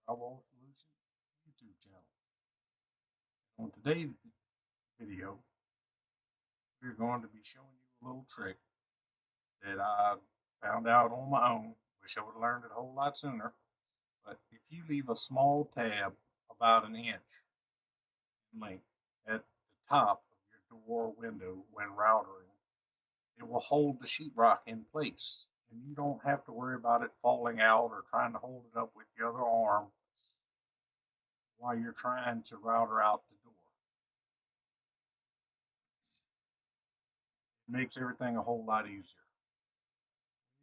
Drywall Solution YouTube channel. On today's video, we're going to be showing you a little trick that I found out on my own. Wish I would have learned it a whole lot sooner. But if you leave a small tab about an inch in length at the top of your door window when routering, it will hold the sheetrock in place. And you don't have to worry about it falling out or trying to hold it up with the other arm while you're trying to router out the door. It makes everything a whole lot easier.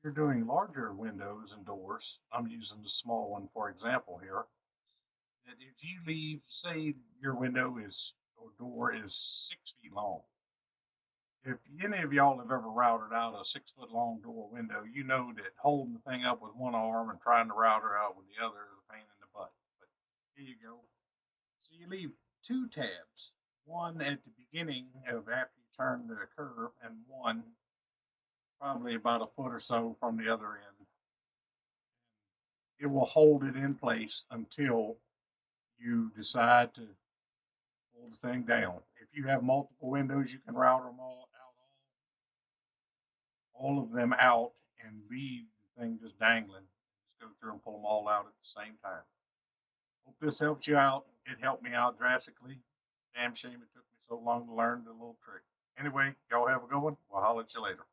You're doing larger windows and doors, I'm using the small one for example here, that if you leave, say your window is or door is 6 feet long. If any of y'all have ever routed out a 6 foot long door window, you know that holding the thing up with one arm and trying to router out with the other is a pain in the butt. But here you go. So you leave two tabs, one at the beginning of after you turn the curve, and one probably about a foot or so from the other end. It will hold it in place until you decide to pull the thing down. If you have multiple windows, you can route them all of them out and leave the thing just dangling. Just go through and pull them all out at the same time. Hope this helps you out. It helped me out drastically. Damn shame it took me so long to learn the little trick. Anyway, y'all have a good one. We'll holler at you later.